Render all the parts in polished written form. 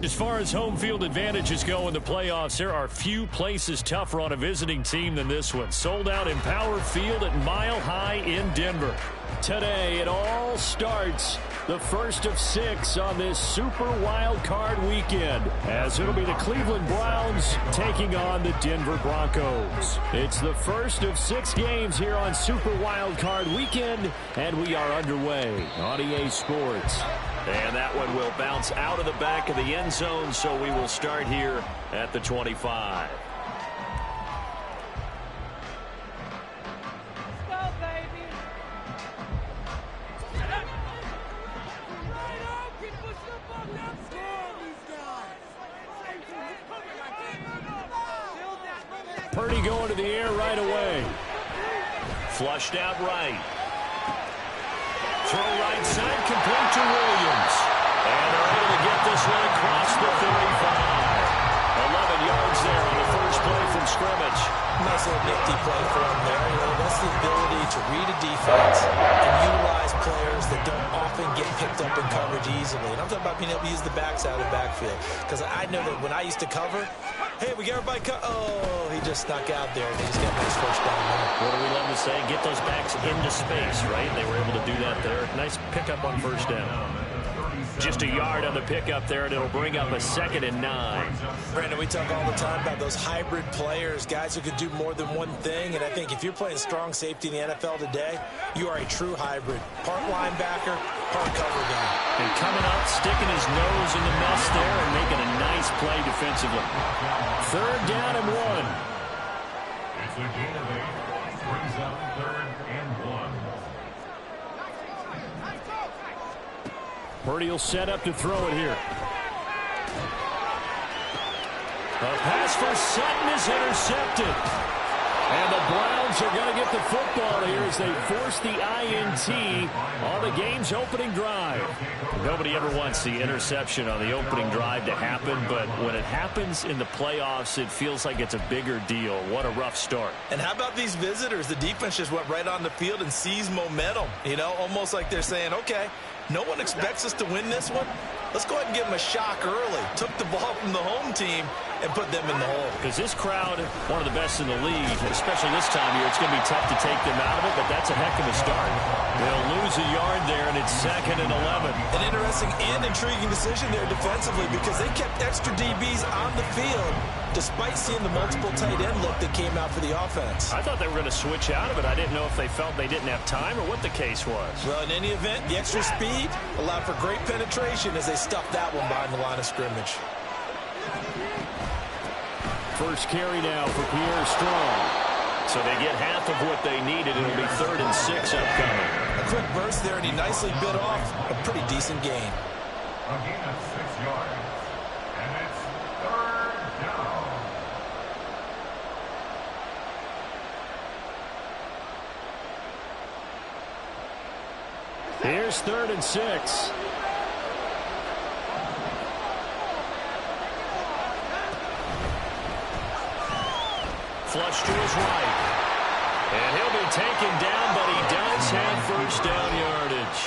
As far as home field advantages go in the playoffs, there are few places tougher on a visiting team than this one. Sold out Empower Field at Mile High in Denver. Today, it all starts the first of 6 on this Super Wild Card weekend, as it'll be the Cleveland Browns taking on the Denver Broncos. It's the first of 6 games here on Super Wild Card weekend, and we are underway on EA Sports. And that one will bounce out of the back of the end zone, so we will start here at the 25. Purdy going to the air right away. Flushed out right. Throw right side, complete to Williams. And they're able to get this one across the 35. 11 yards there on the first play from scrimmage. Nice little nifty play for him there. You know, that's the ability to read a defense and utilize players that don't often get picked up in coverage easily. And I'm talking about being able to use the backside of the backfield. Because I know that when I used to cover, hey, we got everybody oh, he just snuck out there and he just got nice first down. What do we love to say? Get those backs into space, right? They were able to do that there. Nice pickup on first down. Just a yard on the pickup there, and it'll bring up a 2nd and 9. Brandon, we talk all the time about those hybrid players, guys who can do more than one thing. And I think if you're playing strong safety in the NFL today, you are a true hybrid. Part linebacker, part cover guy. And coming up, sticking his nose in the mess there and making a nice play defensively. 3rd down and 1. It's a gain of 8. Brings up 3rd and 1. Purdy will set up to throw it here. A pass for Sutton is intercepted. And the Browns are going to get the football here as they force the INT on the game's opening drive. Nobody ever wants the interception on the opening drive to happen, but when it happens in the playoffs, it feels like it's a bigger deal. What a rough start. And how about these visitors? The defense just went right on the field and seized momentum. You know, almost like they're saying, okay, no one expects us to win this one. Let's go ahead and give them a shock early. Took the ball from the home team and put them in the hole. Because this crowd, one of the best in the league, especially this time of year, it's going to be tough to take them out of it, but that's a heck of a start. They'll lose a yard there, and it's 2nd and 11. An interesting and intriguing decision there defensively because they kept extra DBs on the field despite seeing the multiple tight end look that came out for the offense. I thought they were going to switch out of it. I didn't know if they felt they didn't have time or what the case was. Well, in any event, the extra speed allowed for great penetration as they stuffed that one behind the line of scrimmage. First carry now for Pierre Strong. So they get half of what they needed. It'll be 3rd and 6 upcoming. A quick burst there, and he nicely bit off a pretty decent gain. A gain of 6 yards. And it's 3rd down. Here's 3rd and 6. Flush to his right. And he'll be taken down, but he does have first down yardage.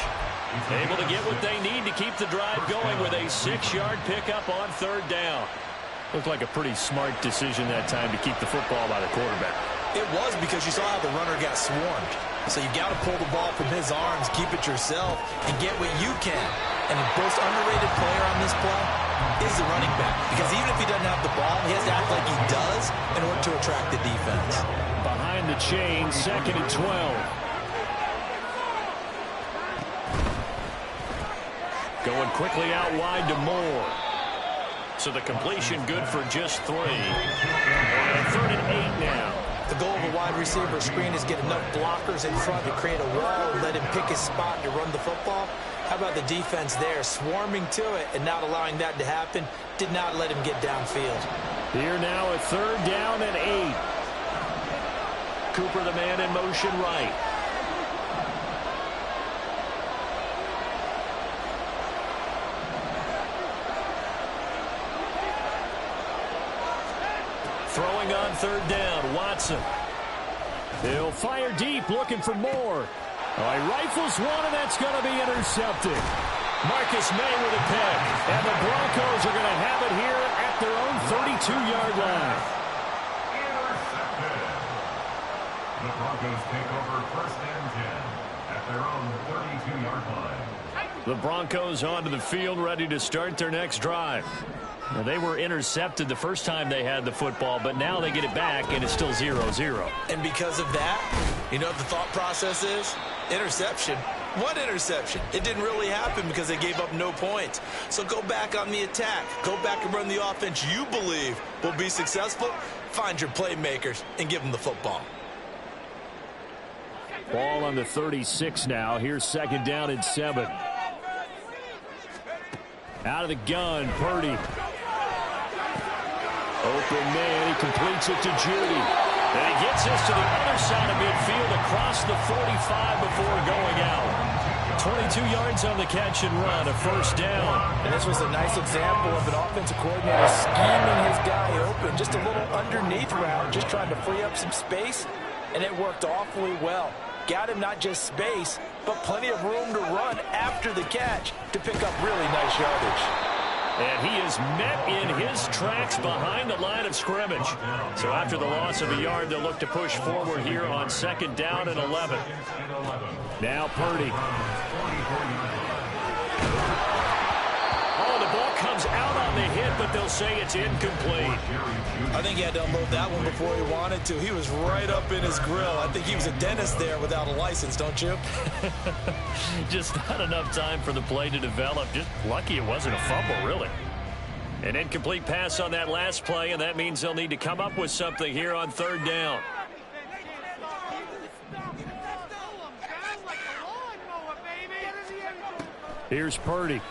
Able to get what they need to keep the drive going with a 6-yard pickup on 3rd down. Looked like a pretty smart decision that time to keep the football by the quarterback. It was because you saw how the runner got swarmed. So you got to pull the ball from his arms, keep it yourself, and get what you can. And the most underrated player on this play is the running back. Because even if he doesn't have the ball, he has to act like he does in order to attract the defense. Behind the chain, 2nd and 12. Going quickly out wide to Moore. So the completion good for just 3. And 3rd and 8 now. The goal of a wide receiver screen is get enough blockers in front to create a wall and let him pick his spot to run the football. How about the defense there, swarming to it and not allowing that to happen? Did not let him get downfield. Here now a 3rd down and 8. Cooper, the man in motion right. Throwing on 3rd down, Watson. He'll fire deep, looking for more. Oh, he rifles one, and that's going to be intercepted. Marcus May with a pick. And the Broncos are going to have it here at their own 32-yard line. Intercepted. The Broncos take over 1st and 10 at their own 32-yard line. The Broncos onto the field, ready to start their next drive. Now, they were intercepted the first time they had the football, but now they get it back, and it's still 0-0. And because of that, you know what the thought process is? Interception. What interception? It didn't really happen because they gave up no points. So go back on the attack. Go back and run the offense you believe will be successful. Find your playmakers and give them the football. Ball on the 36 now. Here's 2nd down and 7. Out of the gun, Purdy. Open man, he completes it to Judy. And he gets this to the other side of midfield across the 45 before going out. 22 yards on the catch and run, a 1st down. And this was a nice example of an offensive coordinator scheming his guy open. Just a little underneath route, just trying to free up some space, and it worked awfully well. Got him not just space, but plenty of room to run after the catch to pick up really nice yardage. And he is met in his tracks behind the line of scrimmage. So after the loss of a yard, they'll look to push forward here on 2nd down and 11. Now Purdy. Oh, the ball comes out on the hit, but they'll say it's incomplete. I think he had to unload that one before he wanted to. He was right up in his grill. I think he was a dentist there without a license, don't you? Just not enough time for the play to develop. Just lucky it wasn't a fumble, really. An incomplete pass on that last play, and that means they'll need to come up with something here on 3rd down. Here's Purdy.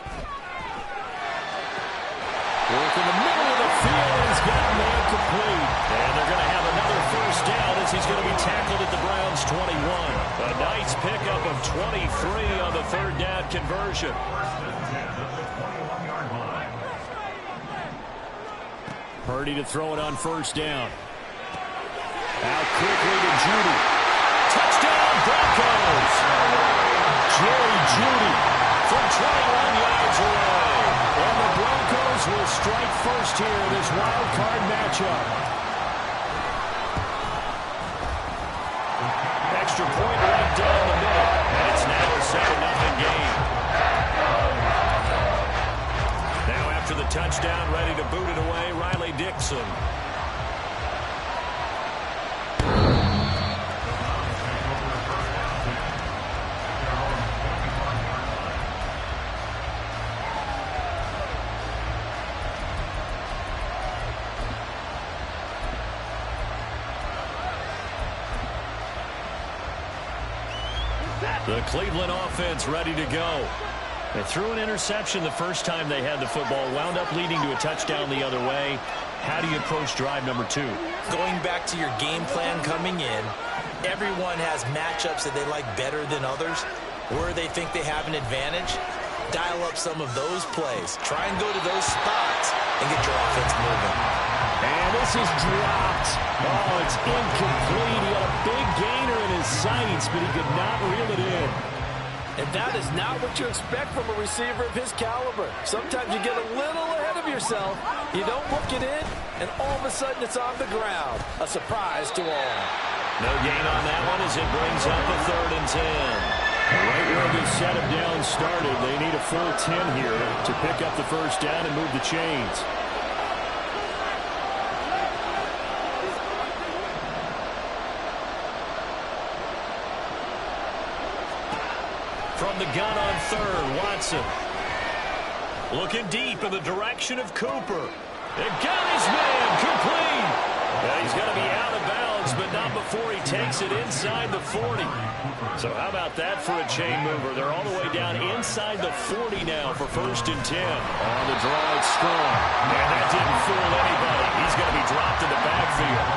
Work in the middle of the field, and he's got a man complete. And they're going to have another 1st down as he's going to be tackled at the Browns' 21. A nice pickup of 23 on the 3rd down conversion. Purdy to throw it on 1st down. Out quickly to Judy. Touchdown, Broncos! Jerry Judy from 21 yards away. And the Broncos will strike first here in this wild card matchup. Extra point right down the middle. And it's now a 7-0 game. Now after the touchdown, ready to boot it away, Riley Dixon. The Cleveland offense ready to go. They threw an interception the first time they had the football, wound up leading to a touchdown the other way. How do you approach drive number 2? Going back to your game plan coming in, everyone has matchups that they like better than others, where they think they have an advantage. Dial up some of those plays. Try and go to those spots and get your offense moving. And this is dropped. Oh, it's incomplete. He had a big gainer in his sights, but he could not reel it in. And that is not what you expect from a receiver of his caliber. Sometimes you get a little ahead of yourself. You don't look it in, and all of a sudden it's on the ground. A surprise to all. No gain on that one as it brings up a 3rd and 10. Right where this set of downs started, they need a full 10 here to pick up the 1st down and move the chains. From the gun on 3rd, Watson. Looking deep in the direction of Cooper. And got his man complete. Yeah, he's going to be out of bounds, but not before he takes it inside the 40. So how about that for a chain mover? They're all the way down inside the 40 now for 1st and 10. On the draw, it's strong. And that didn't fool anybody. He's going to be dropped in the backfield.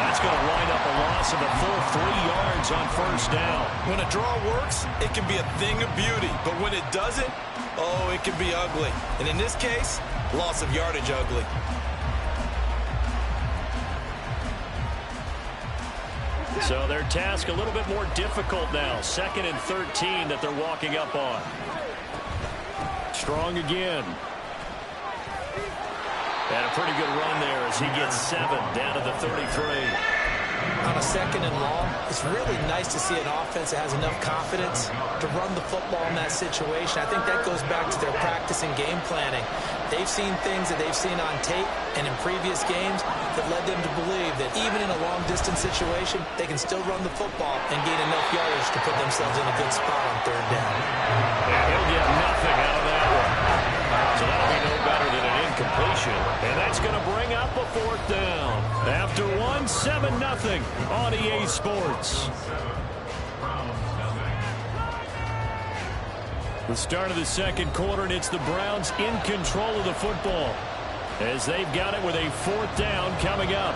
That's going to wind up a loss of a full 3 yards on 1st down. When a draw works, it can be a thing of beauty. But when it doesn't, oh, it can be ugly. And in this case, loss of yardage ugly. So their task a little bit more difficult now. 2nd and 13 that they're walking up on. Strong again. And a pretty good run there as he gets 7 down to the 33. On a 2nd and long, it's really nice to see an offense that has enough confidence to run the football in that situation. I think that goes back to their practice and game planning. They've seen things that they've seen on tape and in previous games that led them to believe that even in a long-distance situation, they can still run the football and gain enough yardage to put themselves in a good spot on 3rd down. And he'll get nothing out of that one. So that'll be no better than an incompletion. And that's going to bring up a 4th down. After 7-0 on EA Sports. The start of the 2nd quarter, and it's the Browns in control of the football as they've got it with a 4th down coming up.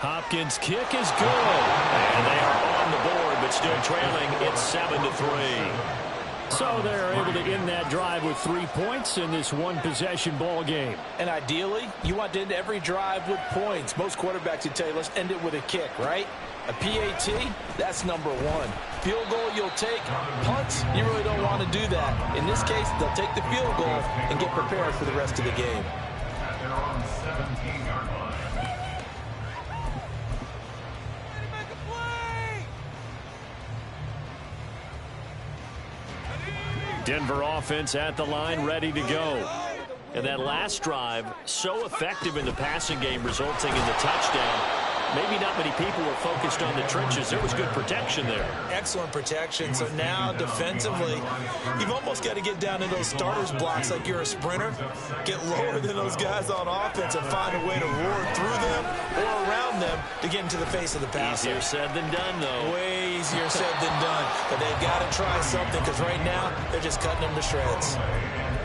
Hopkins' kick is good, and they are on the board, but still trailing. It's 7-3. So they're able to end that drive with 3 points in this one-possession ball game. And ideally, you want to end every drive with points. Most quarterbacks would tell you, let's end it with a kick, right? A PAT, that's number 1. Field goal you'll take. Punts, you really don't want to do that. In this case, they'll take the field goal and get prepared for the rest of the game. They're on 17-yard line. Denver offense at the line, ready to go. And that last drive, so effective in the passing game, resulting in the touchdown. Maybe not many people were focused on the trenches. There was good protection there. Excellent protection. So now, defensively, you've almost got to get down to those starters blocks like you're a sprinter. Get lower than those guys on offense and find a way to roar through them or around them to get into the face of the passer. Easier said than done, though. Way easier said than done. But they've got to try something because right now, they're just cutting them to shreds.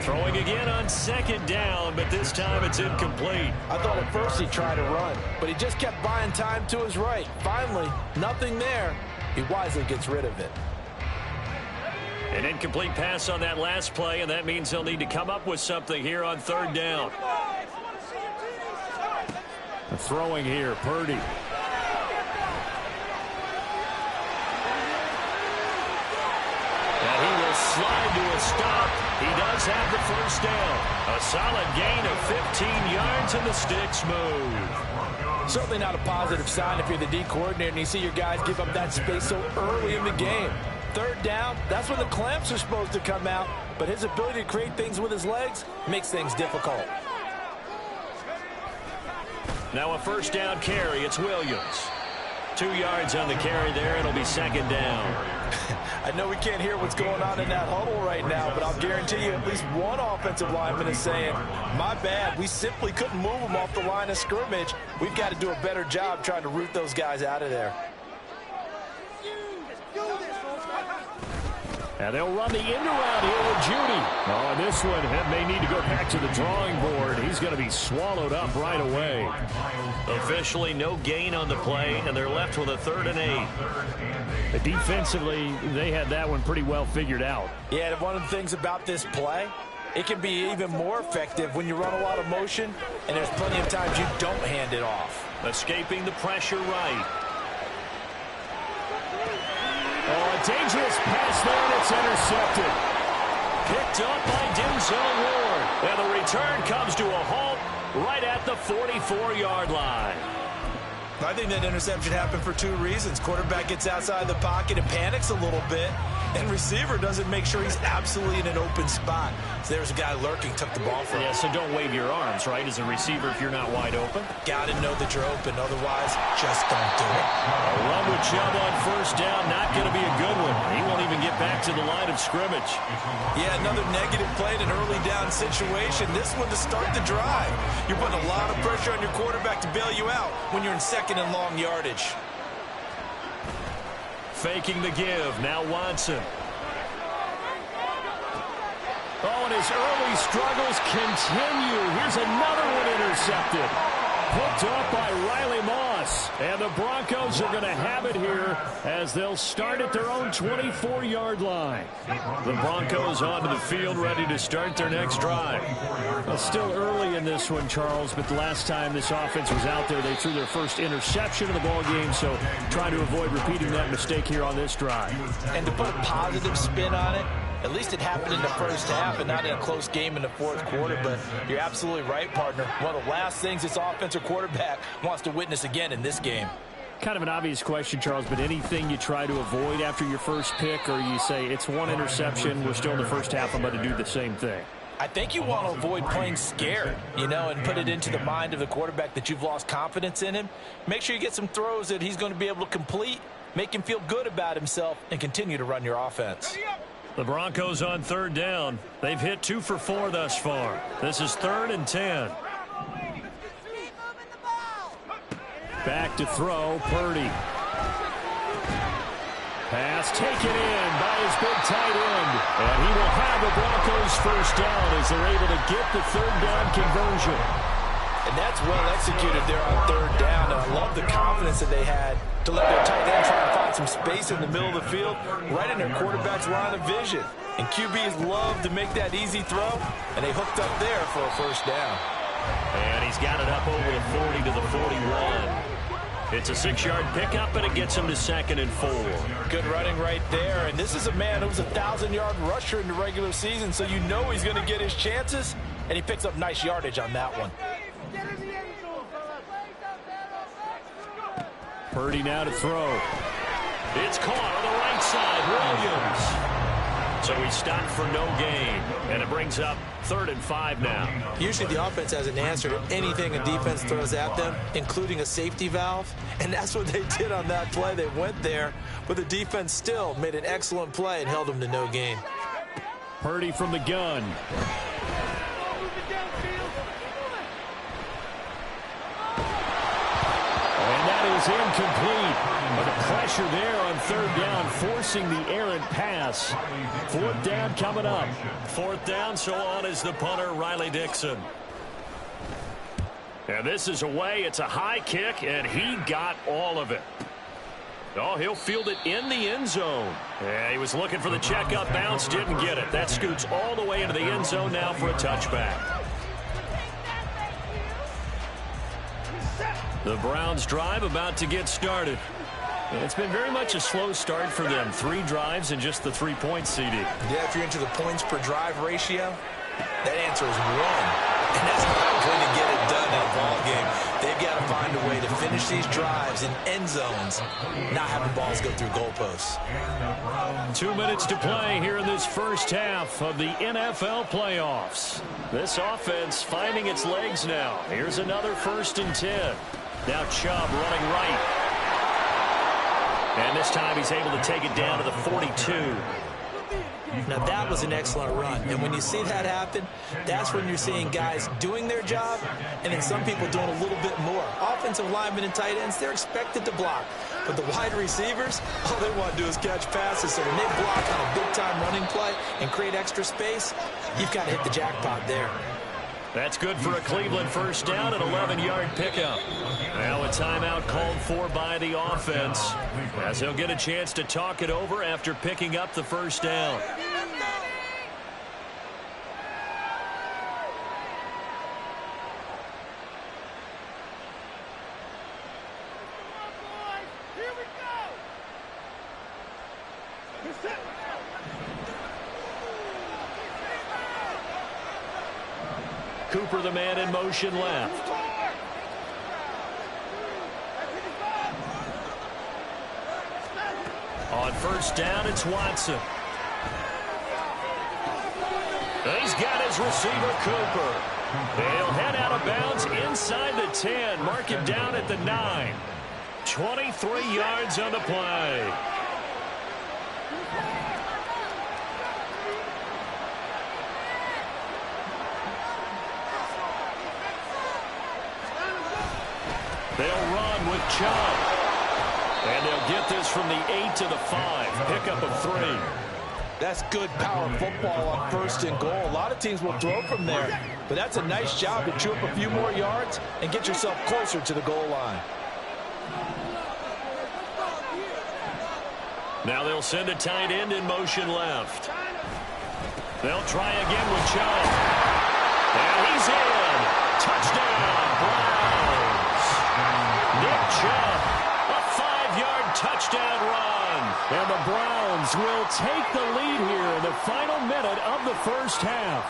Throwing again on 2nd down, but this time it's incomplete. I thought at first he tried to run, but he just kept buying time to his right. Finally, nothing there. He wisely gets rid of it. An incomplete pass on that last play, and that means he'll need to come up with something here on 3rd down. Throwing here, Purdy. And he will slide to a stop. He does have the 1st down. A solid gain of 15 yards, and the sticks move. Certainly not a positive sign if you're the D coordinator and you see your guys give up that space so early in the game. 3rd down, that's when the clamps are supposed to come out, but his ability to create things with his legs makes things difficult. Now a 1st down carry. It's Williams. 2 yards on the carry there. It'll be 2nd down. I know we can't hear what's going on in that huddle right now, but I'll guarantee you at least one offensive lineman is saying, my bad, we simply couldn't move them off the line of scrimmage. We've got to do a better job trying to root those guys out of there. And they'll run the end around here with Judy. Oh, this one may need to go back to the drawing board. He's going to be swallowed up right away. Officially no gain on the play, and they're left with a 3rd and 8. Defensively, they had that one pretty well figured out. Yeah, and one of the things about this play, it can be even more effective when you run a lot of motion, and there's plenty of times you don't hand it off. Escaping the pressure right. Oh, a dangerous pass there, and it's intercepted. Picked up by Denzel Ward. And the return comes to a halt right at the 44-yard line. I think that interception happened for 2 reasons. Quarterback gets outside the pocket and panics a little bit. And receiver doesn't make sure he's absolutely in an open spot. So there's a guy lurking, took the ball from him. Yeah, so don't wave your arms, right, as a receiver if you're not wide open. Got to know that you're open. Otherwise, just don't do it. A run with Chubb on first down, not going to be a good one. He won't even get back to the line of scrimmage. Yeah, another negative play in an early down situation. This one to start the drive. You're putting a lot of pressure on your quarterback to bail you out when you're in second and long yardage. Faking the give. Now Watson. Oh, and his early struggles continue. Here's another one intercepted. Picked up by Riley Moss. And the Broncos are going to have it here as they'll start at their own 24-yard line. The Broncos onto the field ready to start their next drive. Well, still early in this one, Charles, but the last time this offense was out there, they threw their first interception of the ball game, so trying to avoid repeating that mistake here on this drive. And to put a positive spin on it, at least it happened in the first half and not in a close game in the fourth quarter. But you're absolutely right, partner. One of the last things this offensive quarterback wants to witness again in this game. Kind of an obvious question, Charles, but anything you try to avoid after your first pick, or you say it's one interception, we're still in the first half, I'm going to do the same thing? I think you want to avoid playing scared, and put it into the mind of the quarterback that you've lost confidence in him. Make sure you get some throws that he's going to be able to complete, make him feel good about himself, and continue to run your offense. The Broncos on third down. They've hit 2 for 4 thus far. This is 3rd and 10. Back to throw, Purdy. Pass taken in by his big tight end. And he will have the Broncos first down as they're able to get the third down conversion. And that's well executed there on third down. And I love the confidence that they had to let their tight end try and find some space in the middle of the field, right in their quarterback's line of vision. And QBs love to make that easy throw, and they hooked up there for a first down. And he's got it up over the 40 to the 41. It's a 6-yard pickup, and it gets him to 2nd and 4. Good running right there. And this is a man who was a 1,000-yard rusher in the regular season, so you know he's going to get his chances, and he picks up nice yardage on that one. Purdy now to throw. It's caught on the right side. Williams. So he's stopped for no gain. And it brings up 3rd and 5 now. Usually the offense has an answer to anything a defense throws at them, including a safety valve. And that's what they did on that play. They went there, but the defense still made an excellent play and held them to no gain. Purdy from the gun. Is incomplete, but the pressure there on 3rd down, forcing the errant pass. 4th down coming up. 4th down, so on is the punter, Riley Dixon. And this is away. It's a high kick, and he got all of it. Oh, he'll field it in the end zone. Yeah, he was looking for the checkup bounce, didn't get it. That scoots all the way into the end zone now for a touchback. The Browns drive about to get started. It's been very much a slow start for them. 3 drives and just the 3 points, CD. Yeah, if you're into the points per drive ratio, that answer is 1. And that's not going to get it done in a ball game. They've got to find a way to finish these drives in end zones, not having balls go through goalposts. 2 minutes to play here in this first half of the NFL playoffs. This offense finding its legs now. Here's another 1st and 10. Now Chubb running right. And this time he's able to take it down to the 42. Now that was an excellent run. And when you see that happen, that's when you're seeing guys doing their job and then some people doing a little bit more. Offensive linemen and tight ends, they're expected to block. But the wide receivers, all they want to do is catch passes. So when they block on a big-time running play and create extra space, you've got to hit the jackpot there. That's good for a Cleveland first down, an 11-yard pickup. Now a timeout called for by the offense, as he'll get a chance to talk it over after picking up the first down. Cooper, the man in motion left. On first down, it's Watson. He's got his receiver, Cooper. He'll head out of bounds inside the 10. Mark him down at the 9. 23 yards on the play. They'll run with Chubb. And they'll get this from the 8 to the 5. Pickup of 3. That's good power football on 1st and goal. A lot of teams will throw from there, but that's a nice job to chew up a few more yards and get yourself closer to the goal line. Now they'll send a tight end in motion left. They'll try again with Chubb. And he's in. Touchdown, Browns. Nick Chubb, a 5-yard touchdown run. And the Browns will take the lead here in the final minute of the first half.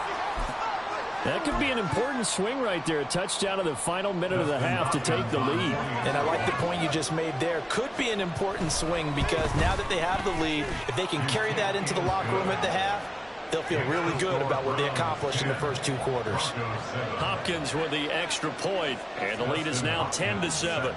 That could be an important swing right there. A touchdown in the final minute of the half to take the lead. And I like the point you just made there. Could be an important swing because now that they have the lead, if they can carry that into the locker room at the half, they'll feel really good about what they accomplished in the first 2 quarters. Hopkins with the extra point, and the lead is now 10-7.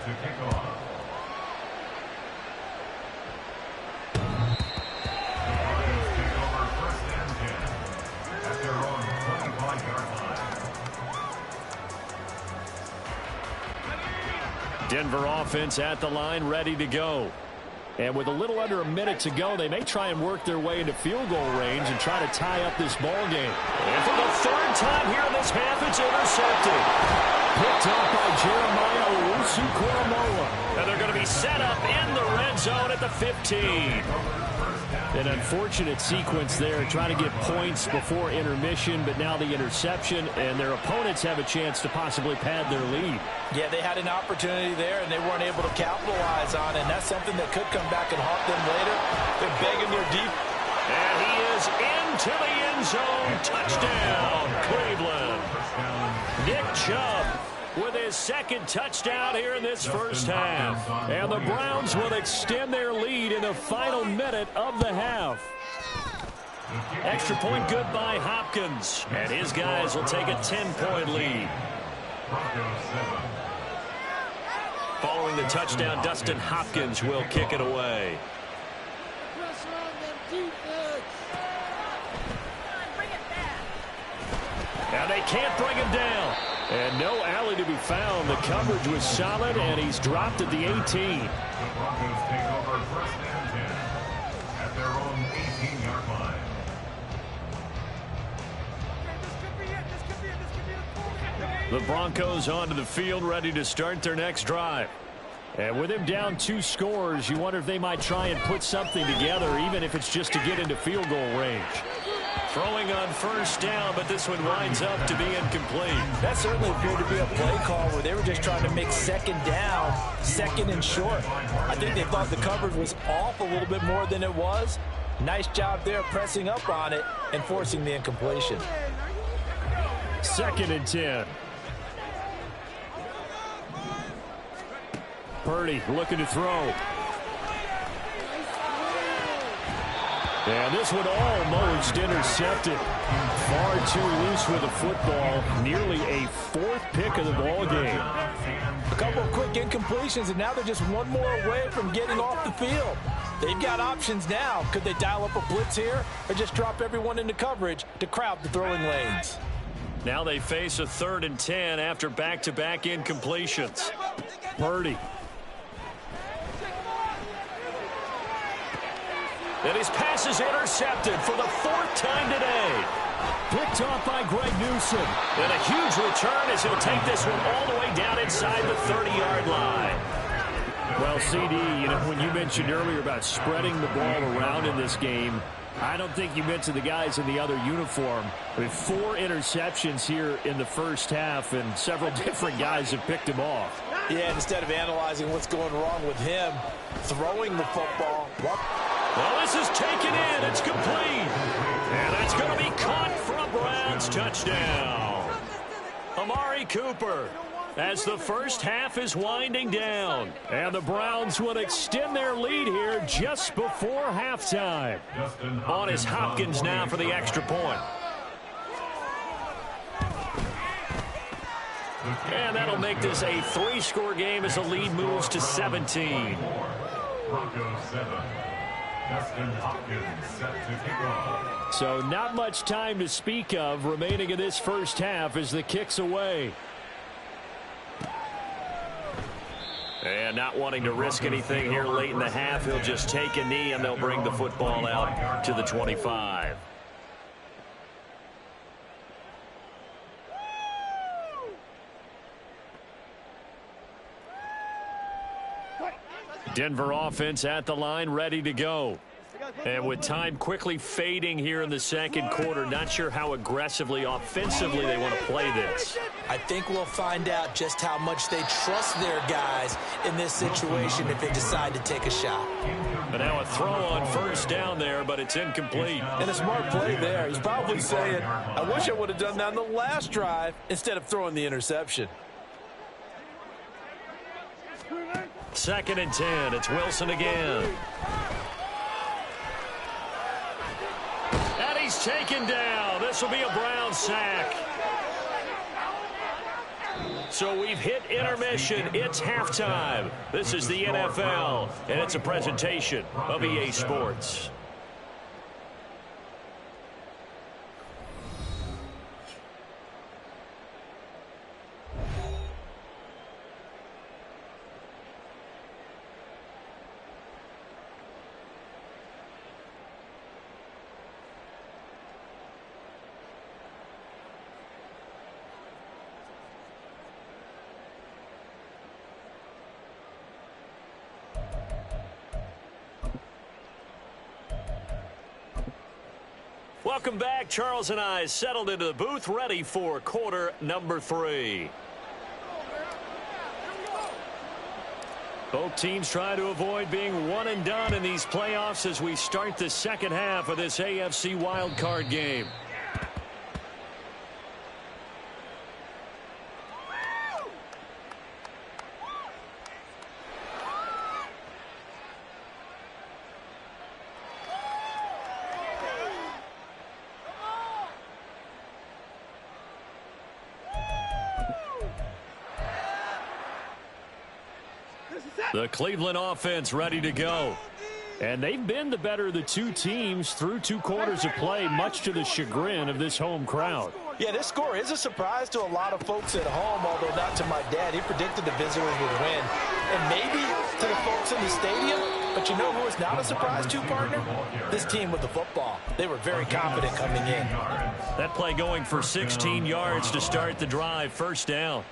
Denver offense at the line, ready to go. And with a little under a minute to go, they may try and work their way into field goal range and try to tie up this ball game. And for the 3rd time here in this half, it's intercepted. Picked up by Jeremiah Owusu-Koramoah. And they're going to be set up in the red zone at the 15. An unfortunate sequence there, trying to get points before intermission, but now the interception, and their opponents have a chance to possibly pad their lead. Yeah, they had an opportunity there, and they weren't able to capitalize on it, and that's something that could come back and haunt them later. They're begging their deep. And he is into the end zone. Touchdown, Cleveland. Nick Chubb with his 2nd touchdown here in this first half. And the Browns will extend their lead in the final minute of the half. Extra point good by Hopkins. And his guys will take a 10-point lead. Following the touchdown, Dustin Hopkins will kick it away. And they can't bring him down. And no alley to be found. The coverage was solid, and he's dropped at the 18. The Broncos take over 1st and 10 at their own 18-yard line. The Broncos onto the field, ready to start their next drive. And with him down 2 scores, you wonder if they might try and put something together, even if it's just to get into field goal range. Throwing on 1st down, but this one winds up to be incomplete. That certainly appeared to be a play call where they were just trying to make 2nd down, 2nd and short. I think they thought the coverage was off a little bit more than it was. Nice job there pressing up on it and forcing the incompletion. 2nd and 10. Purdy looking to throw. And this one almost intercepted. Far too loose with the football. Nearly a 4th pick of the ball game. A couple of quick incompletions, and now they're just one more away from getting off the field. They've got options now. Could they dial up a blitz here or just drop everyone into coverage to crowd the throwing lanes? Now they face a 3rd and 10 after back-to-back incompletions. Purdy. And his pass is intercepted for the 4th time today. Picked off by Greg Newsom. And a huge return as he'll take this one all the way down inside the 30-yard line. Well, CD, you know, when you mentioned earlier about spreading the ball around in this game, I don't think you mentioned the guys in the other uniform. I mean, 4 interceptions here in the first half, and several different guys have picked him off. Yeah, instead of analyzing what's going wrong with him, throwing the football. Well, this is taken in. It's complete. And that's going to be caught for a Browns touchdown. Amari Cooper, as the first half is winding down. And the Browns will extend their lead here just before halftime. On is Hopkins now for the extra point. And that'll make this a 3-score game as the lead moves to 17. Broncos 7. Justin Hopkins set to kick off. So not much time to speak of remaining in this first half as the kick's away. And not wanting to risk anything here late in the half, he'll just take a knee and they'll bring the football out to the 25. Denver offense at the line, ready to go. And with time quickly fading here in the second quarter, not sure how aggressively, offensively they want to play this. I think we'll find out just how much they trust their guys in this situation if they decide to take a shot. But now a throw on first down there, but it's incomplete. And a smart play there. He's probably saying, I wish I would have done that on the last drive instead of throwing the interception. 2nd and 10. It's Wilson again. And he's taken down. This will be a Brown sack. So we've hit intermission. It's halftime. This is the NFL, and it's a presentation of EA Sports. Welcome back. Charles and I settled into the booth, ready for quarter number 3. Both teams try to avoid being one and done in these playoffs as we start the second half of this AFC wildcard game. The Cleveland offense ready to go. And they've been the better of the two teams through 2 quarters of play, much to the chagrin of this home crowd. Yeah, this score is a surprise to a lot of folks at home, although not to my dad. He predicted the visitors would win. And maybe to the folks in the stadium. But you know who is not a surprise to, partner? This team with the football. They were very confident coming in. That play going for 16 yards to start the drive. First down.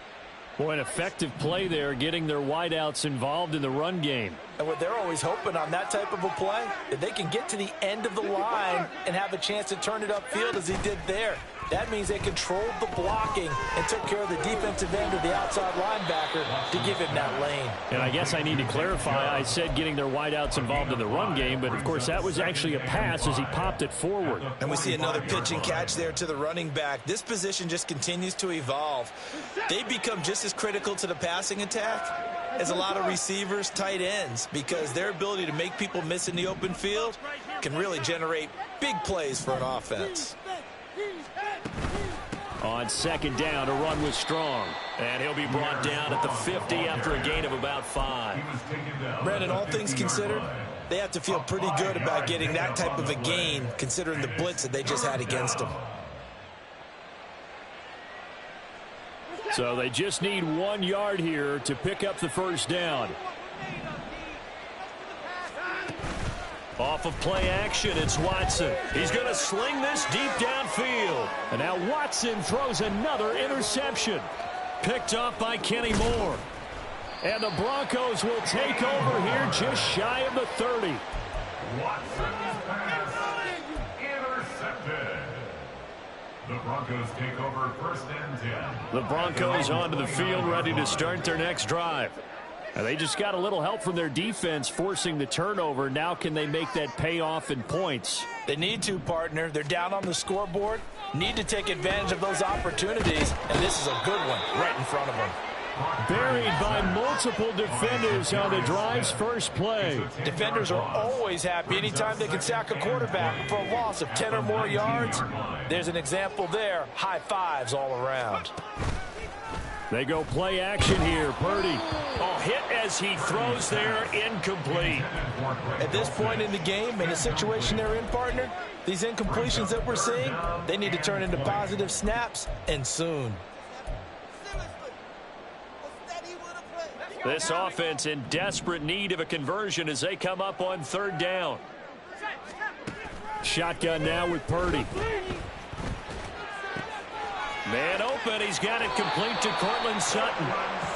Boy, an effective play there, getting their wideouts involved in the run game. And what they're always hoping on that type of a play, that they can get to the end of the line and have a chance to turn it upfield as he did there. That means they controlled the blocking and took care of the defensive end or the outside linebacker to give him that lane. And I guess I need to clarify, I said getting their wideouts involved in the run game, but of course that was actually a pass as he popped it forward. And we see another pitch and catch there to the running back. This position just continues to evolve. They become just as critical to the passing attack as a lot of receivers, tight ends, because their ability to make people miss in the open field can really generate big plays for an offense. On second down, a run was strong. And he'll be brought down at the 50 after a gain of about 5. Brandon, all things considered, they have to feel pretty good about getting that type of a gain, considering the blitz that they just had against them. So they just need 1 yard here to pick up the first down. Off of play action, it's Watson. He's going to sling this deep downfield. And now Watson throws another interception. Picked off by Kenny Moore. And the Broncos will take over here just shy of the 30. Watson's pass intercepted. The Broncos take over 1st and 10. The Broncos onto the field, ready to start their next drive. And they just got a little help from their defense forcing the turnover. Now can they make that pay off in points? They need to, partner. They're down on the scoreboard. Need to take advantage of those opportunities. And this is a good one right in front of them. Buried by multiple defenders on the drive's first play. Defenders are always happy anytime they can sack a quarterback for a loss of 10 or more yards. There's an example there. High fives all around. They go play action here. Purdy. Oh, hit as he throws there, incomplete. At this point in the game, in the situation they're in, partner, these incompletions that we're seeing, they need to turn into positive snaps, and soon. This offense in desperate need of a conversion as they come up on 3rd down. Shotgun now with Purdy. Man open, he's got it complete to Cortland Sutton.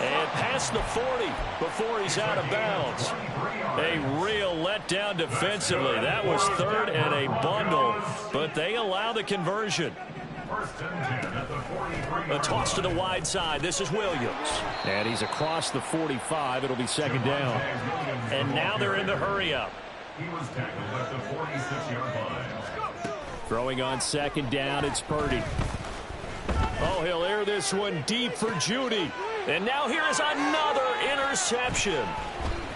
And past the 40 before he's out of bounds. A real letdown defensively. That was 3rd and a bundle, but they allow the conversion. A toss to the wide side. This is Williams. And he's across the 45. It'll be 2nd down. And now they're in the hurry up. He was tackled at the 46-yard line. Throwing on 2nd down, it's Purdy. Oh, he'll air this one deep for Judy. And now here is another interception.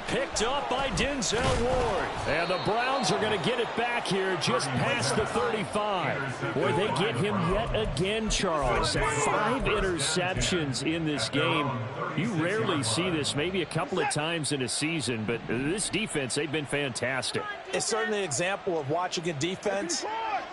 Picked up by Denzel Ward. And the Browns are going to get it back here just past the 35. Boy, they get him yet again, Charles. 5 interceptions in this game. You rarely see this, maybe a couple of times in a season, but this defense, they've been fantastic. It's certainly an example of watching a defense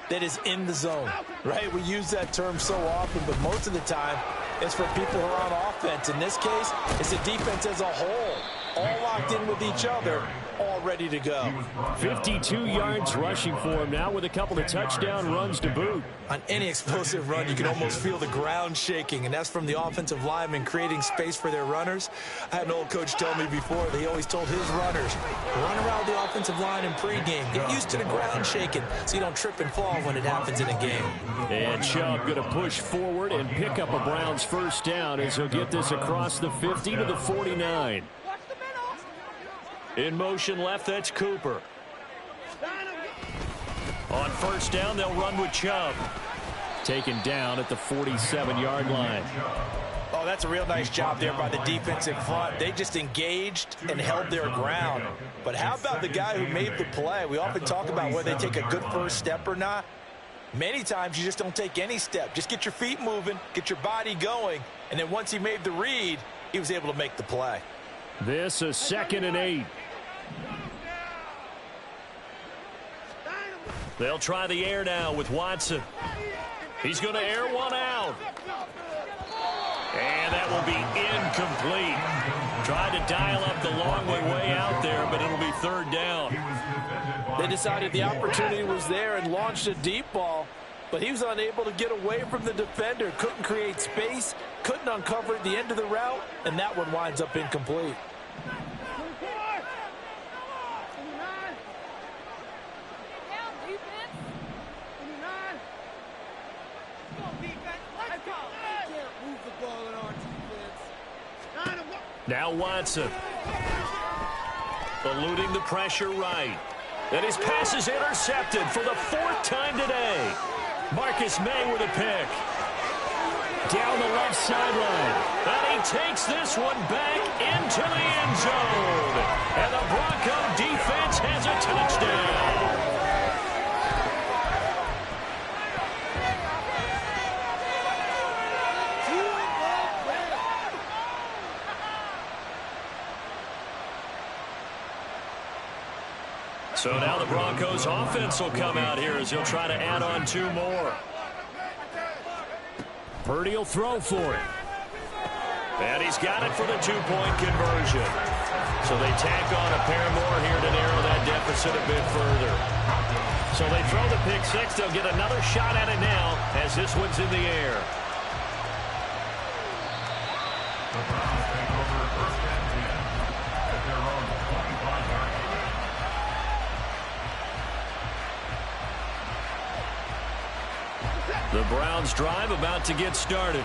that is in the zone, right? We use that term so often, but most of the time it's for people who are on offense. In this case, it's the defense as a whole, all locked in with each other, all ready to go. 52 yards rushing for him now with a couple of touchdown runs to boot. On any explosive run, you can almost feel the ground shaking, and that's from the offensive linemen creating space for their runners. I had an old coach tell me before, he always told his runners, run around the offensive line in pregame. Get used to the ground shaking so you don't trip and fall when it happens in a game. And Chubb going to push forward and pick up a Browns 1st down as he'll get this across the 50 to the 49. In motion left, that's Cooper. On 1st down, they'll run with Chubb. Taken down at the 47-yard line. Oh, that's a real nice job there by the defensive front. They just engaged and held their ground. But how about the guy who made the play? We often talk about whether they take a good first step or not. Many times you just don't take any step. Just get your feet moving, get your body going, and then once he made the read, he was able to make the play. This is 2nd and 8. They'll try the air now with Watson. He's going to air one out. And that will be incomplete. Tried to dial up the long way out there, but it'll be 3rd down. They decided the opportunity was there and launched a deep ball, but he was unable to get away from the defender. Couldn't create space, couldn't uncover at the end of the route, and that one winds up incomplete. Now Watson. Eluding the pressure right. And his pass is intercepted for the 4th time today. Marcus May with a pick. Down the left sideline. And he takes this one back into the end zone. And the Bronco defense has a touchdown. So now the Broncos offense will come out here as he'll try to add on 2 more. Purdy will throw for it. And he's got it for the 2-point conversion. So they tack on a pair more here to narrow that deficit a bit further. So they throw the pick 6. They'll get another shot at it now as this one's in the air. The Browns take over 1st and 10 at their own 25-yard line. The Browns drive about to get started.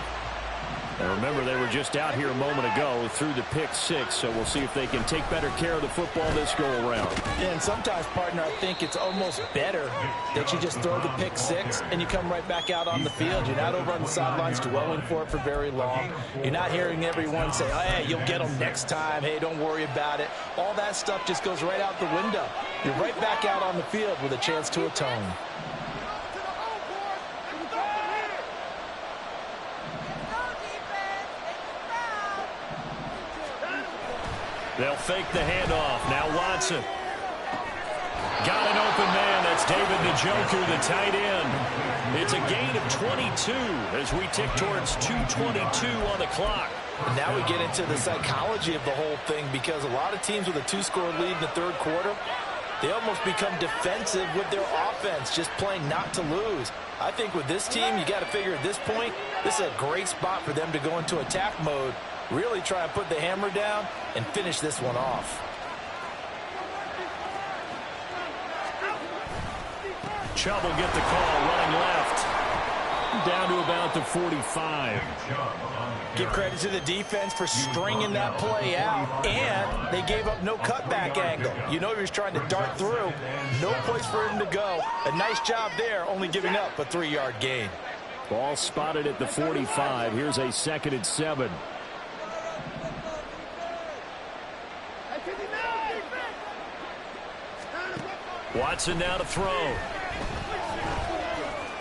And remember, they were just out here a moment ago through the pick 6, so we'll see if they can take better care of the football this go-around. Yeah, and sometimes, partner, I think it's almost better that you just throw the pick 6 and you come right back out on the field. You're not over on the sidelines dwelling for it for very long. You're not hearing everyone say, oh, hey, you'll get them next time. Hey, don't worry about it. All that stuff just goes right out the window. You're right back out on the field with a chance to atone. They'll fake the handoff. Now Watson. Got an open man. That's David Njoku, the tight end. It's a gain of 22 as we tick towards 2:22 on the clock. And now we get into the psychology of the whole thing, because a lot of teams with a 2-score lead in the third quarter, they almost become defensive with their offense, just playing not to lose. I think with this team, you got to figure at this point, this is a great spot for them to go into attack mode, really try and put the hammer down and finish this one off. Chubb will get the call, running left. Down to about the 45. Give credit to the defense for stringing that play out, and they gave up no cutback angle. You know he was trying to dart through. No place for him to go. A nice job there, only giving up a 3-yard gain. Ball spotted at the 45. Here's a 2nd and 7. Watson now to throw.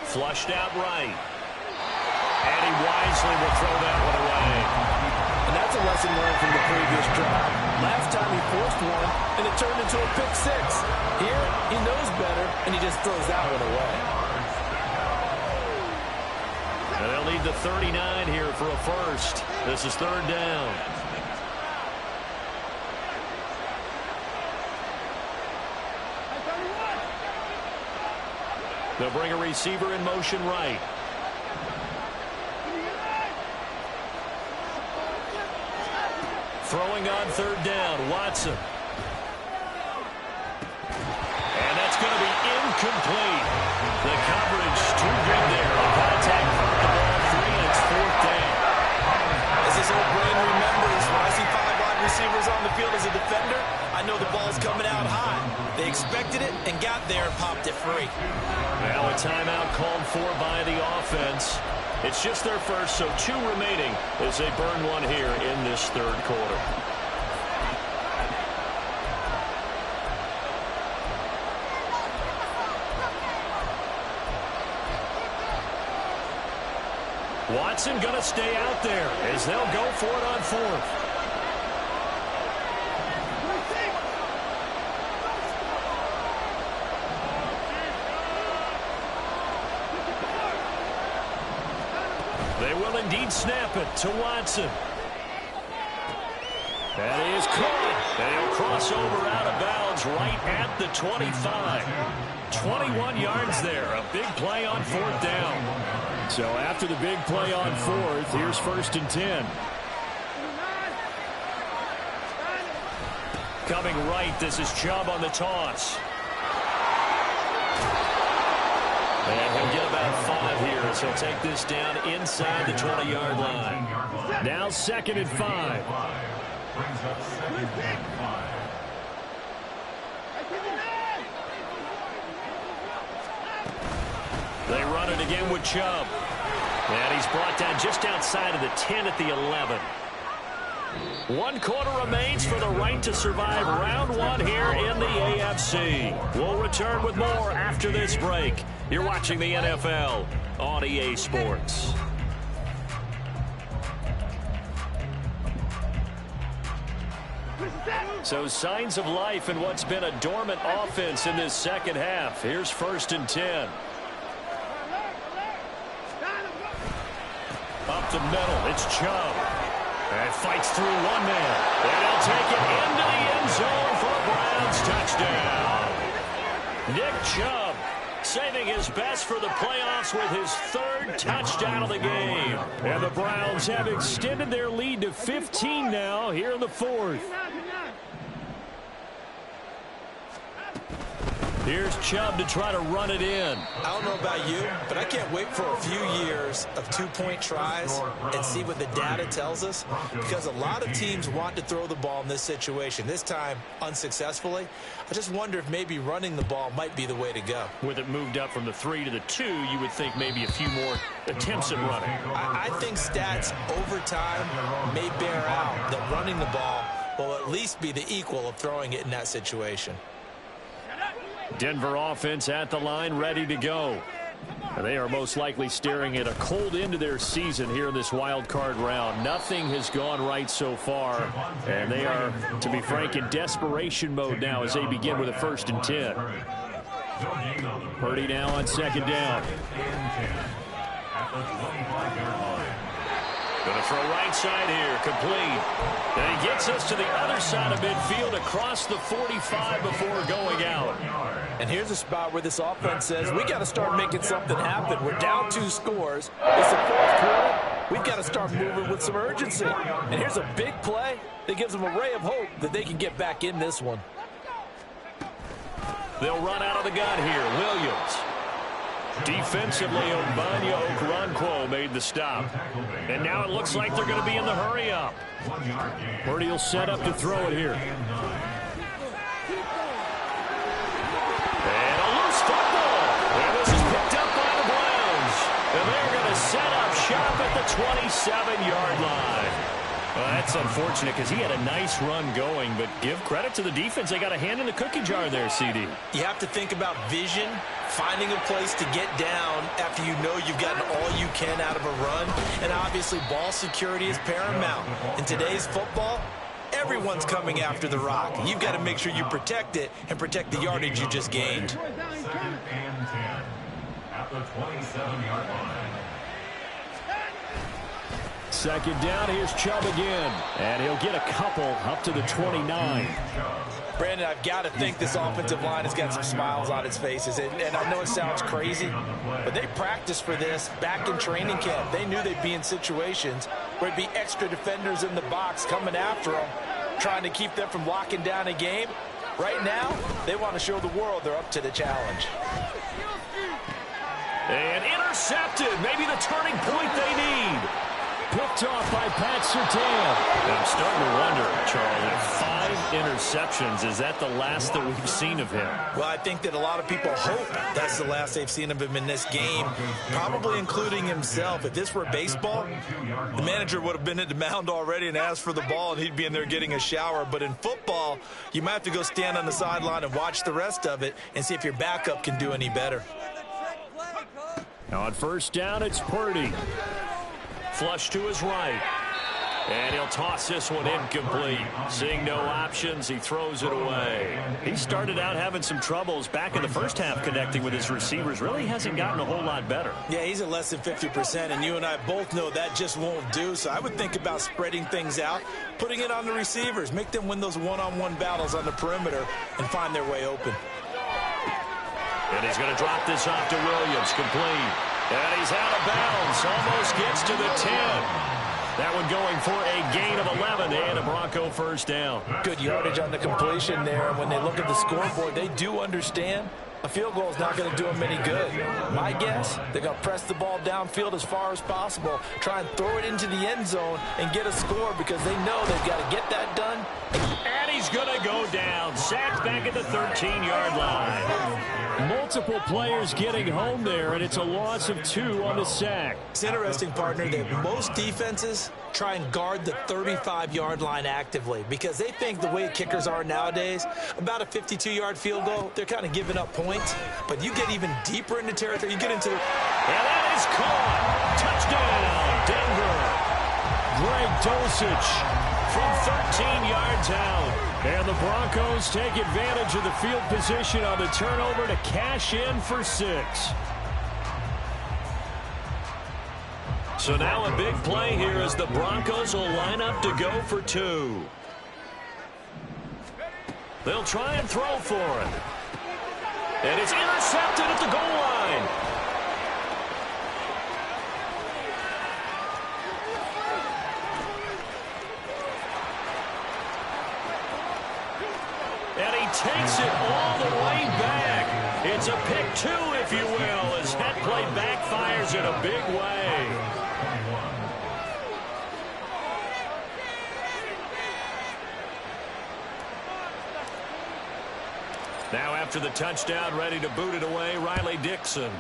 Flushed out right. And he wisely will throw that one away. And that's a lesson learned from the previous drive. Last time he forced one, and it turned into a pick 6. Here, he knows better, and he just throws that one away. And they'll need the 39 here for a first. This is 3rd down. They'll bring a receiver in motion right. Throwing on 3rd down, Watson. And that's going to be incomplete. The coverage too good there. The contact caught the ball free, and it's 4th down. As this old brain remembers, when I see 5 wide receivers on the field as a defender, I know the ball's coming out high. They expected it and got there and popped it free. Now a timeout called for by the offense. It's just their first, so 2 remaining as they burn one here in this 3rd quarter. Watson going to stay out there as they'll go for it on 4th. They will indeed snap it to Watson. That is caught. They'll cross over out of bounds right at the 25. 21 yards there. A big play on 4th down. So after the big play on 4th, here's 1st and 10. Coming right, this is Chubb on the toss. And he'll get about 5 here as he'll take this down inside the 20-yard line. Now 2nd and 5. They run it again with Chubb. And he's brought down just outside of the 10 at the 11. 1 quarter remains for the right to survive round 1 here in the AFC. We'll return with more after this break. You're watching the NFL on EA Sports. So signs of life in what's been a dormant offense in this 2nd half. Here's 1st and 10. Up the middle, it's Chubb. And fights through 1 man. And he'll take it into the end zone for a Browns touchdown. Nick Chubb saving his best for the playoffs with his 3rd touchdown of the game. And the Browns have extended their lead to 15 now here in the 4th. Here's Chubb to try to run it in. I don't know about you, but I can't wait for a few years of 2-point tries and see what the data tells us, because a lot of teams want to throw the ball in this situation. This time, unsuccessfully. I just wonder if maybe running the ball might be the way to go. With it moved up from the 3 to the 2, you would think maybe a few more attempts at running. I think stats over time may bear out that running the ball will at least be the equal of throwing it in that situation. Denver offense at the line, ready to go. They are most likely staring at a cold end to their season here in this wild card round. Nothing has gone right so far, and they are, to be frank, in desperation mode now as they begin with a 1st and 10. Purdy now on 2nd down. Going to throw right side here, complete. And he gets us to the other side of midfield across the 45 before going out. And here's a spot where this offense says, we got to start making something happen. We're down 2 scores. It's the 4th quarter. We've got to start moving with some urgency. And here's a big play that gives them a ray of hope that they can get back in this one. They'll run out of the gun here. Williams. Defensively, Obanya Okoronkwo made the stop. And now it looks like they're going to be in the hurry-up. Purdy will set up to throw it here. And a loose football. And this is picked up by the Browns. And they're going to set up shop at the 27-yard line. Well, that's unfortunate because he had a nice run going, but give credit to the defense. They got a hand in the cookie jar there, CD. You have to think about vision, finding a place to get down after you know you've gotten all you can out of a run, and obviously ball security is paramount. In today's football, everyone's coming after the rock. You've got to make sure you protect it and protect the yardage you just gained. 2nd and 10 at the 27-yard line. 2nd down, here's Chubb again. And he'll get a couple up to the 29. Brandon, I've got to think this offensive line has got some smiles on its faces. And I know it sounds crazy, but they practiced for this back in training camp. They knew they'd be in situations where it'd be extra defenders in the box coming after them, trying to keep them from locking down a game. Right now, they want to show the world they're up to the challenge. And intercepted. Maybe the turning point they need. Picked off by Pat Surtain. I'm starting to wonder, Charlie, 5 interceptions. Is that the last that we've seen of him? Well, I think that a lot of people hope that's the last they've seen of him in this game, probably including himself. If this were baseball, the manager would have been at the mound already and asked for the ball, and he'd be in there getting a shower. But in football, you might have to go stand on the sideline and watch the rest of it and see if your backup can do any better. Now on 1st down, it's Purdy. Flush to his right. And he'll toss this one incomplete. Seeing no options, he throws it away. He started out having some troubles back in the first half connecting with his receivers. Really hasn't gotten a whole lot better. Yeah, he's at less than 50%, and you and I both know that just won't do. So I would think about spreading things out, putting it on the receivers, make them win those one-on-one battles on the perimeter and find their way open. And he's going to drop this off to Williams, complete. And he's out of bounds, almost gets to the 10. That one going for a gain of 11 and a Bronco 1st down. Good yardage on the completion there. And when they look at the scoreboard, they do understand a field goal is not going to do them any good. My guess, they're going to press the ball downfield as far as possible, try and throw it into the end zone and get a score because they know they've got to get that done. And he's going to go down. Sacked back at the 13-yard line. Multiple players getting home there, and it's a loss of 2 on the sack. It's interesting, partner, that most defenses try and guard the 35-yard line actively because they think the way kickers are nowadays, about a 52-yard field goal, they're kind of giving up points. But you get even deeper into territory, you get into the... And that is caught. Touchdown, Denver. Greg Dulcich from 13 yards out. And the Broncos take advantage of the field position on the turnover to cash in for 6. So now a big play here as the Broncos will line up to go for 2. They'll try and throw for it. And it's intercepted at the goal line. And he takes it all the way back. It's a pick 2, if you will, as that play backfires in a big way. Now after the touchdown, ready to boot it away, Riley Dixon.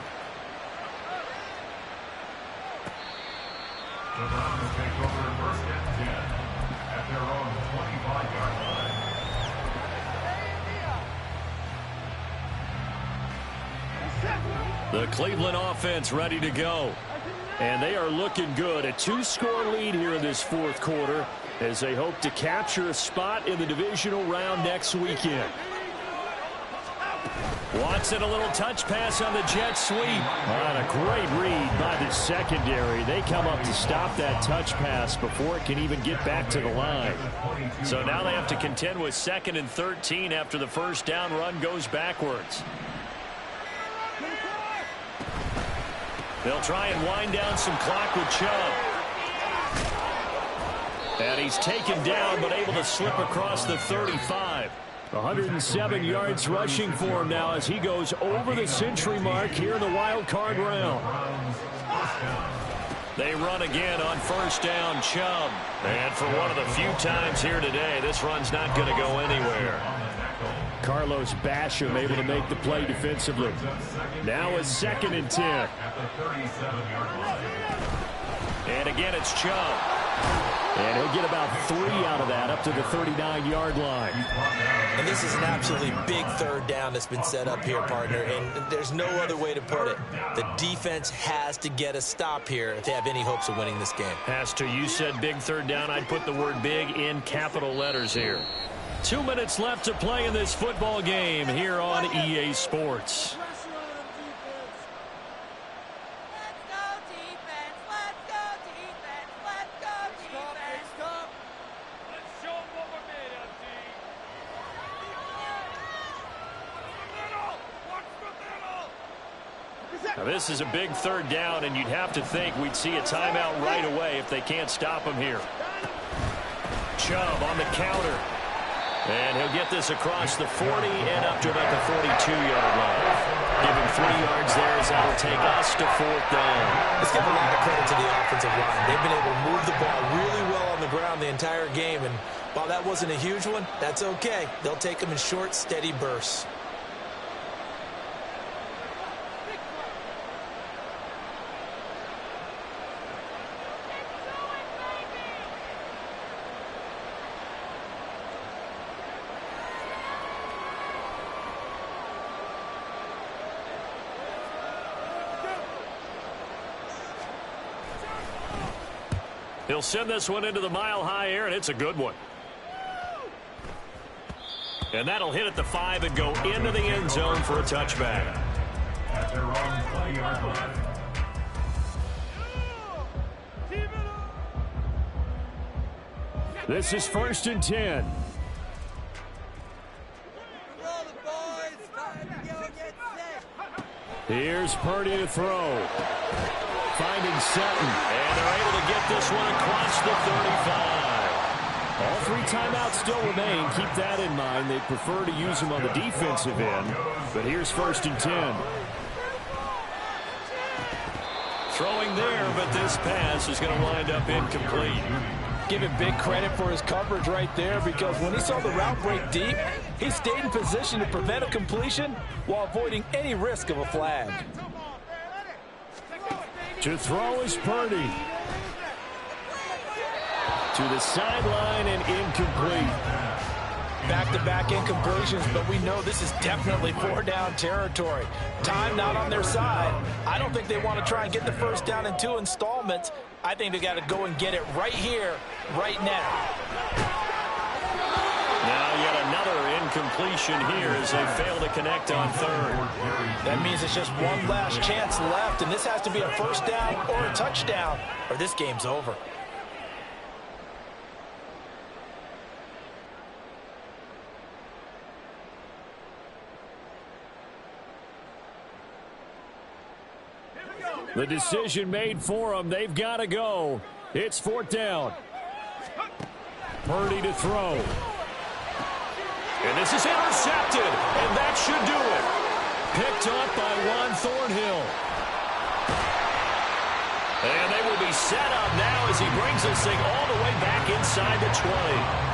The Broncos take over 1st and 10 at their own 25-yard line. Set. The Cleveland offense ready to go. And they are looking good. A 2-score lead here in this fourth quarter as they hope to capture a spot in the divisional round next weekend. Watson, a little touch pass on the jet sweep. And a great read by the secondary. They come up to stop that touch pass before it can even get back to the line. So now they have to contend with 2nd and 13 after the first down run goes backwards. They'll try and wind down some clock with Chubb. And he's taken down but able to slip across the 35. 107 yards rushing for him now as he goes over the century mark here in the wild card round. They run again on first down, Chubb. And for one of the few times here today, this run's not going to go anywhere. Carlos Basham able to make the play defensively. Now a 2nd and 10. And again, it's Chubb. And he'll get about 3 out of that up to the 39-yard line. And this is an absolutely big third down that's been set up here, partner, and there's no other way to put it. The defense has to get a stop here if they have any hopes of winning this game. Has to. You said big third down. I'd put the word big in capital letters here. 2 minutes left to play in this football game here on EA Sports. Now this is a big third down, and you'd have to think we'd see a timeout right away if they can't stop him here. Chubb on the counter. And he'll get this across the 40 and up to about the 42-yard line. Give him 3 yards there as that'll take us to 4th down. Let's give a lot of credit to the offensive line. They've been able to move the ball really well on the ground the entire game, and while that wasn't a huge one, that's okay. They'll take them in short, steady bursts. He'll send this one into the mile-high air, and it's a good one. And that'll hit at the 5 and go into the end zone for a touchback. At their own 20-yard line. This is 1st and 10. Here's Purdy to throw. Finding Sutton. And they're able to get this one across the 35. All 3 timeouts still remain. Keep that in mind. They prefer to use them on the defensive end. But here's 1st and 10. Throwing there, but this pass is going to wind up incomplete. Give him big credit for his coverage right there, because when he saw the route break deep, he stayed in position to prevent a completion while avoiding any risk of a flag. To throw is Purdy. To the sideline and incomplete. Back-to-back incompletions, but we know this is definitely 4-down territory. Time not on their side. I don't think they want to try and get the first down in 2 installments. I think they got to go and get it right here, right now. Now yet another incompletion here as they fail to connect on 3rd. That means it's just one last chance left, and this has to be a first down or a touchdown, or this game's over. The decision made for them. They've got to go. It's 4th down. Purdy to throw. And this is intercepted, and that should do it. Picked up by Juan Thornhill. And they will be set up now as he brings this thing all the way back inside the 20.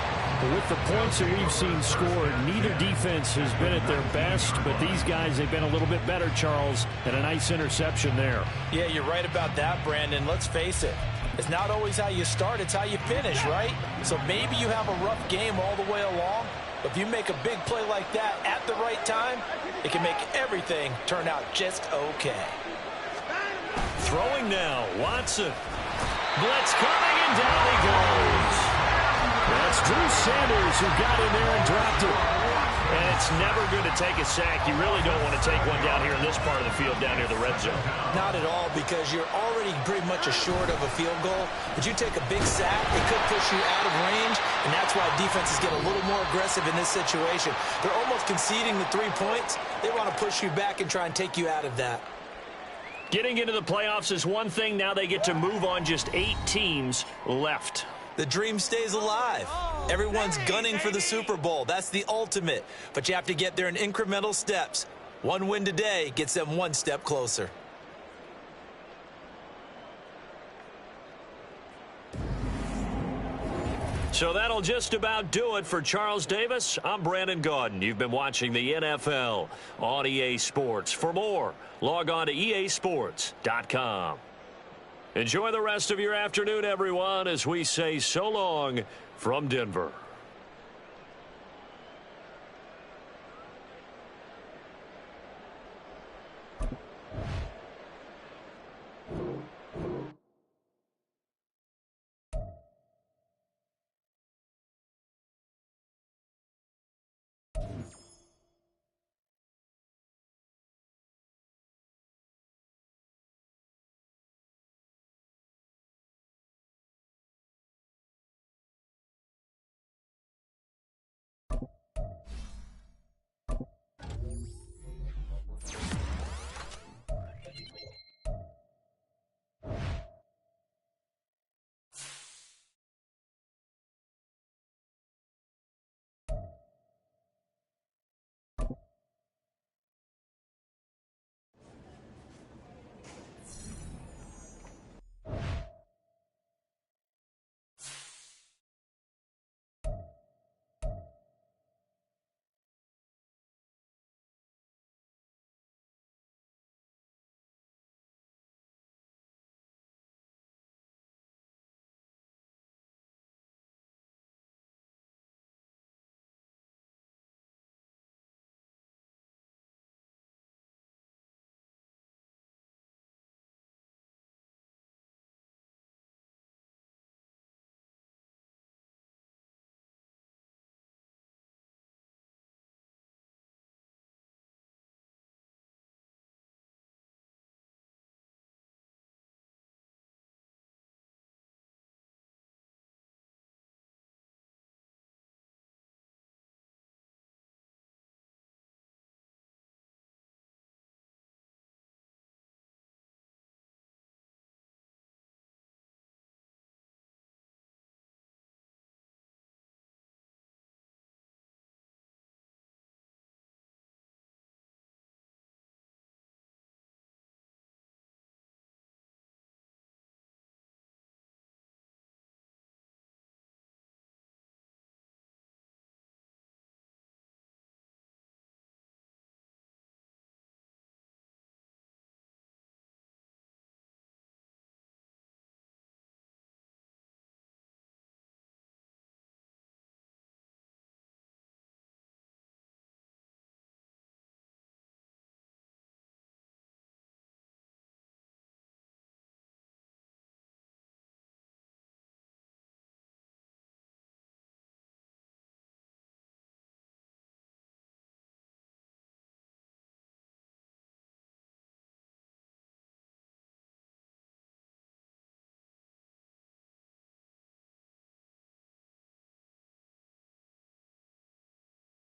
With the points that we've seen scored, neither defense has been at their best, but these guys, they've been a little bit better, Charles, and a nice interception there. Yeah, you're right about that, Brandon. Let's face it. It's not always how you start, it's how you finish, right? So maybe you have a rough game all the way along, If you make a big play like that at the right time, it can make everything turn out just okay. Throwing now, Watson. Blitz coming, and down he goes. That's Drew Sanders who got in there and dropped it. And it's never good to take a sack. You really don't want to take one down here in this part of the field, down near the red zone. Not at all, because you're already pretty much assured of a field goal. But you take a big sack, it could push you out of range, and that's why defenses get a little more aggressive in this situation. They're almost conceding the 3 points. They want to push you back and try and take you out of that. Getting into the playoffs is one thing. Now they get to move on. Just 8 teams left. The dream stays alive. Everyone's gunning for the Super Bowl. That's the ultimate. But you have to get there in incremental steps. One win today gets them one step closer. So that'll just about do it for Charles Davis. I'm Brandon Gaudin. You've been watching the NFL on EA Sports. For more, log on to easports.com. Enjoy the rest of your afternoon, everyone, as we say so long from Denver.